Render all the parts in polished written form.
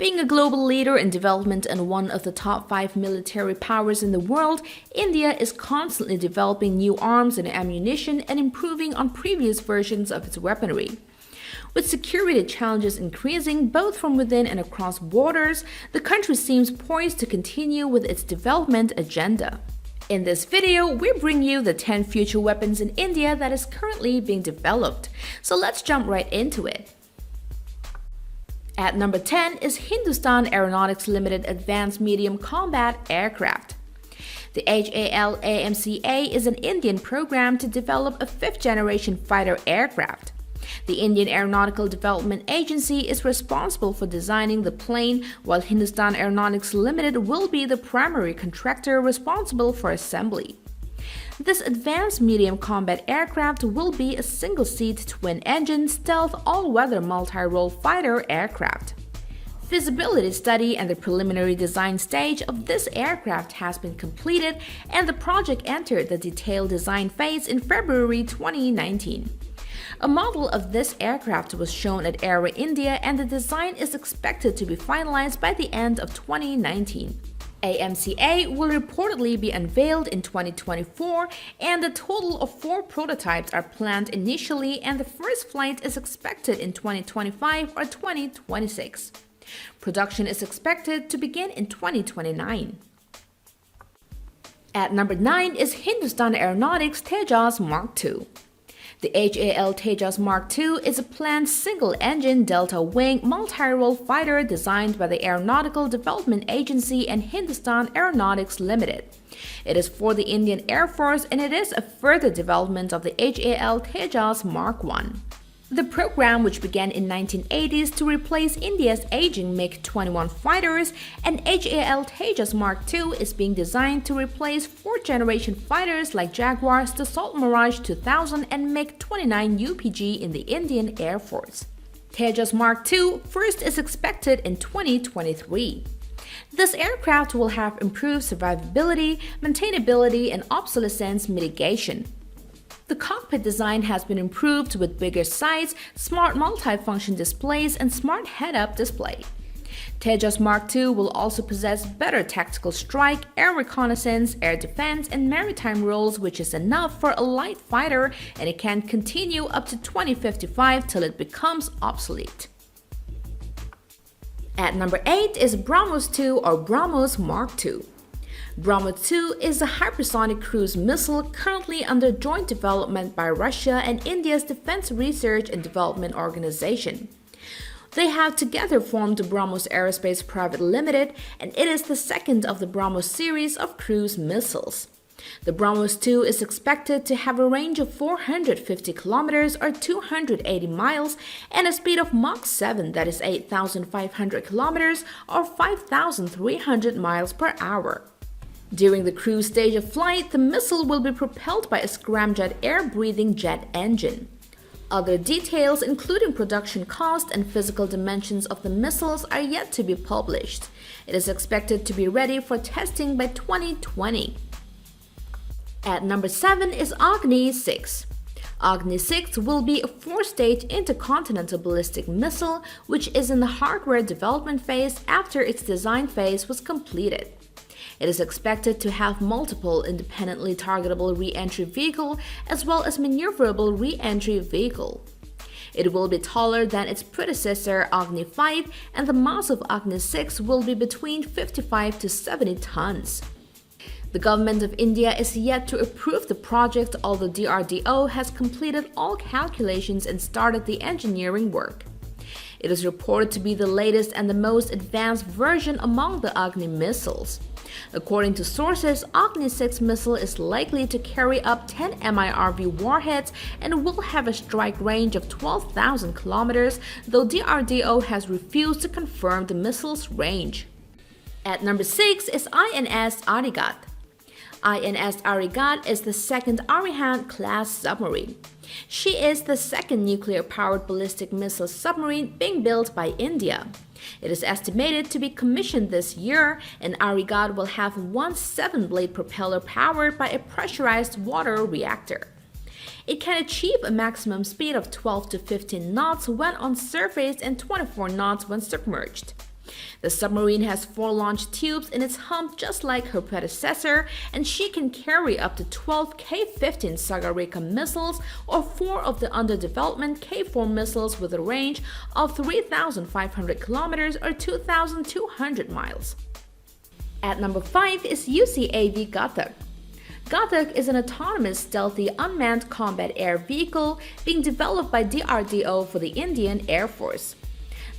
Being a global leader in development and one of the top 5 military powers in the world, India is constantly developing new arms and ammunition and improving on previous versions of its weaponry. With security challenges increasing both from within and across borders, the country seems poised to continue with its development agenda. In this video, we bring you the 10 future weapons in India that is currently being developed. So let's jump right into it. At number 10 is Hindustan Aeronautics Limited Advanced Medium Combat Aircraft. The HAL AMCA is an Indian program to develop a fifth-generation fighter aircraft. The Indian Aeronautical Development Agency is responsible for designing the plane, while Hindustan Aeronautics Limited will be the primary contractor responsible for assembly. This advanced medium combat aircraft will be a single-seat, twin-engine, stealth, all-weather multi-role fighter aircraft. Feasibility study and the preliminary design stage of this aircraft has been completed, and the project entered the detailed design phase in February 2019. A model of this aircraft was shown at Aero India, and the design is expected to be finalized by the end of 2019. AMCA will reportedly be unveiled in 2024, and a total of 4 prototypes are planned initially, and the first flight is expected in 2025 or 2026. Production is expected to begin in 2029. At number 9 is Hindustan Aeronautics Tejas Mark II. The HAL Tejas Mark II is a planned single-engine delta-wing multi-role fighter designed by the Aeronautical Development Agency and Hindustan Aeronautics Limited. It is for the Indian Air Force, and it is a further development of the HAL Tejas Mark I. The program, which began in 1980s to replace India's aging MiG-21 fighters, and HAL Tejas Mark II is being designed to replace fourth-generation fighters like Jaguar's Dassault Mirage 2000 and MiG-29 UPG in the Indian Air Force. Tejas Mark II first is expected in 2023. This aircraft will have improved survivability, maintainability, and obsolescence mitigation. The cockpit design has been improved with bigger size, smart multifunction displays, and smart head-up display. Tejas Mark II will also possess better tactical strike, air reconnaissance, air defense, and maritime roles, which is enough for a light fighter, and it can continue up to 2055 till it becomes obsolete. At number 8 is BrahMos 2 or BrahMos Mark II. BrahMos 2 is a hypersonic cruise missile currently under joint development by Russia and India's Defense Research and Development Organization. They have together formed BrahMos Aerospace Private Limited, and it is the second of the BrahMos series of cruise missiles. The BrahMos 2 is expected to have a range of 450 kilometers or 280 miles and a speed of Mach 7, that is 8,500 kilometers or 5,300 miles per hour. During the cruise stage of flight, the missile will be propelled by a scramjet air-breathing jet engine. Other details, including production cost and physical dimensions of the missiles, are yet to be published. It is expected to be ready for testing by 2020. At number 7 is Agni 6. Agni 6 will be a 4-stage intercontinental ballistic missile, which is in the hardware development phase after its design phase was completed. It is expected to have multiple independently targetable re-entry vehicle as well as maneuverable re-entry vehicle. It will be taller than its predecessor Agni 5, and the mass of Agni 6 will be between 55 to 70 tons. The government of India is yet to approve the project, although DRDO has completed all calculations and started the engineering work. It is reported to be the latest and the most advanced version among the Agni missiles. According to sources, Agni 6 missile is likely to carry up 10 MIRV warheads and will have a strike range of 12,000 kilometers, though DRDO has refused to confirm the missile's range. At number 6 is INS Arigat. INS Arigat is the second Arihant-class submarine. She is the second nuclear-powered ballistic missile submarine being built by India. It is estimated to be commissioned this year, and Arigat will have one 7-blade propeller powered by a pressurized water reactor. It can achieve a maximum speed of 12 to 15 knots when on surface and 24 knots when submerged. The submarine has 4 launch tubes in its hump just like her predecessor, and she can carry up to 12 K-15 Sagarika missiles or 4 of the under development K-4 missiles with a range of 3,500 kilometers or 2,200 miles. At number 5 is UCAV Ghatak. Ghatak is an autonomous, stealthy, unmanned combat air vehicle being developed by DRDO for the Indian Air Force.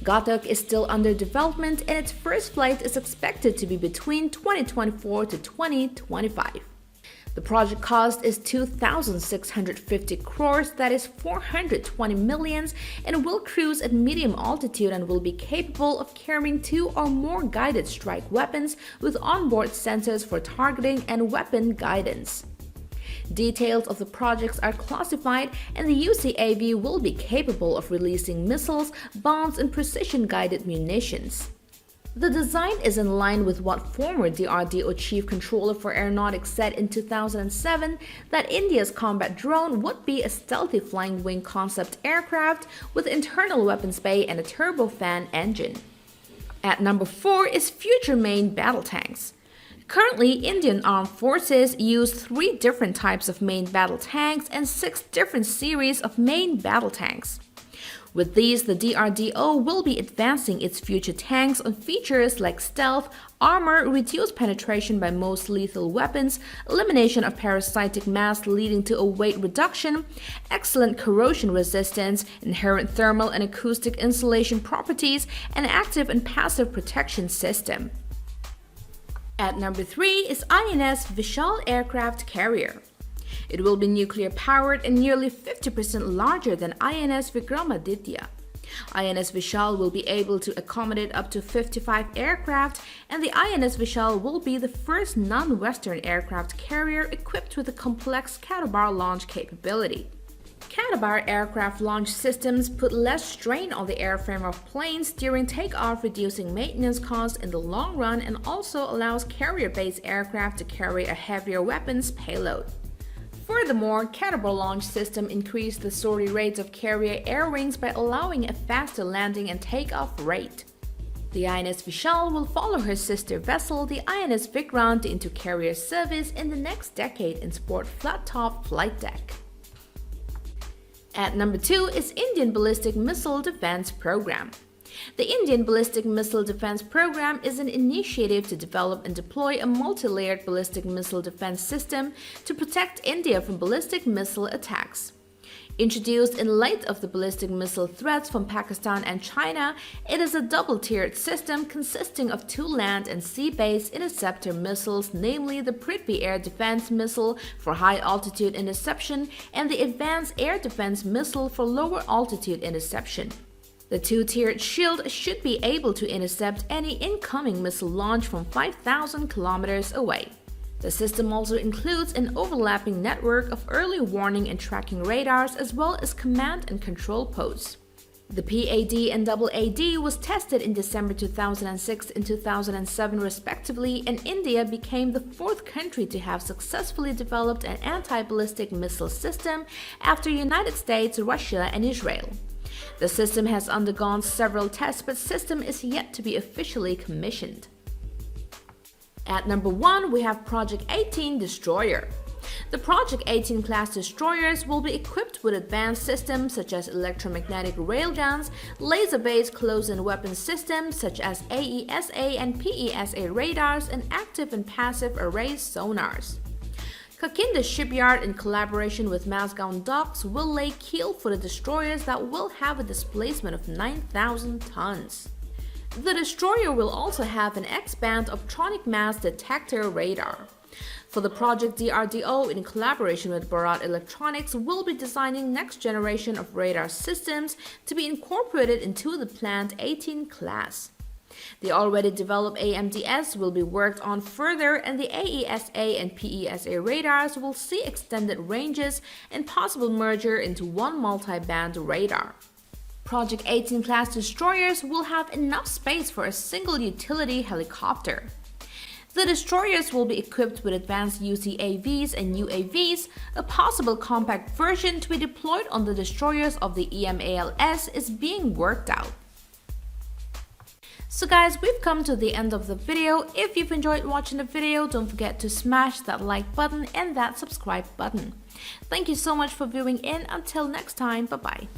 Ghatak is still under development and its first flight is expected to be between 2024 to 2025. The project cost is 2,650 crores, that is 420 millions, and will cruise at medium altitude and will be capable of carrying 2 or more guided strike weapons with onboard sensors for targeting and weapon guidance. Details of the projects are classified, and the UCAV will be capable of releasing missiles, bombs, and precision-guided munitions. The design is in line with what former DRDO Chief Controller for Aeronautics said in 2007, that India's combat drone would be a stealthy flying wing concept aircraft with internal weapons bay and a turbofan engine. At number 4 is future main battle tanks. Currently, Indian Armed Forces use 3 different types of main battle tanks and 6 different series of main battle tanks. With these, the DRDO will be advancing its future tanks on features like stealth, armor, reduced penetration by most lethal weapons, elimination of parasitic mass leading to a weight reduction, excellent corrosion resistance, inherent thermal and acoustic insulation properties, and active and passive protection system. At number 3 is INS Vishal Aircraft Carrier. It will be nuclear-powered and nearly 50% larger than INS Vikramaditya. INS Vishal will be able to accommodate up to 55 aircraft, and the INS Vishal will be the first non-Western aircraft carrier equipped with a complex Katabar launch capability. Katabar aircraft launch systems put less strain on the airframe of planes during takeoff, reducing maintenance costs in the long run, and also allows carrier-based aircraft to carry a heavier weapons payload. Furthermore, Katabar launch system increased the sortie rates of carrier air wings by allowing a faster landing and takeoff rate. The INS Vishal will follow her sister vessel, the INS Vikrant, into carrier service in the next decade and sport flat-top flight deck. At number 2 is Indian Ballistic Missile Defense Program. The Indian Ballistic Missile Defense Program is an initiative to develop and deploy a multi-layered ballistic missile defense system to protect India from ballistic missile attacks. Introduced in light of the ballistic missile threats from Pakistan and China, it is a double-tiered system consisting of 2 land and sea-based interceptor missiles, namely the Prithvi Air Defense Missile for high-altitude interception and the Advanced Air Defense Missile for lower-altitude interception. The 2-tiered shield should be able to intercept any incoming missile launch from 5,000 kilometers away. The system also includes an overlapping network of early warning and tracking radars as well as command and control posts. The PAD and AAD was tested in December 2006 and 2007 respectively, and India became the 4th country to have successfully developed an anti-ballistic missile system after United States, Russia, and Israel. The system has undergone several tests, but system is yet to be officially commissioned. At number 1, we have Project 18 Destroyer. The Project 18 class destroyers will be equipped with advanced systems such as electromagnetic railguns, laser-based close-in weapon systems such as AESA and PESA radars, and active and passive array sonars. Kakinda Shipyard, in collaboration with Mazgaon Docks, will lay keel for the destroyers that will have a displacement of 9,000 tons. The destroyer will also have an X-band optronic mass detector radar. For the project, DRDO, in collaboration with Bharat Electronics, will be designing next generation of radar systems to be incorporated into the planned 18 class. The already developed AMDS will be worked on further, and the AESA and PESA radars will see extended ranges and possible merger into one multi-band radar. Project 18 class destroyers will have enough space for a single utility helicopter. The destroyers will be equipped with advanced UCAVs and UAVs. A possible compact version to be deployed on the destroyers of the EMALS is being worked out. So guys, we've come to the end of the video. If you've enjoyed watching the video, don't forget to smash that like button and that subscribe button. Thank you so much for viewing in. Until next time, bye bye.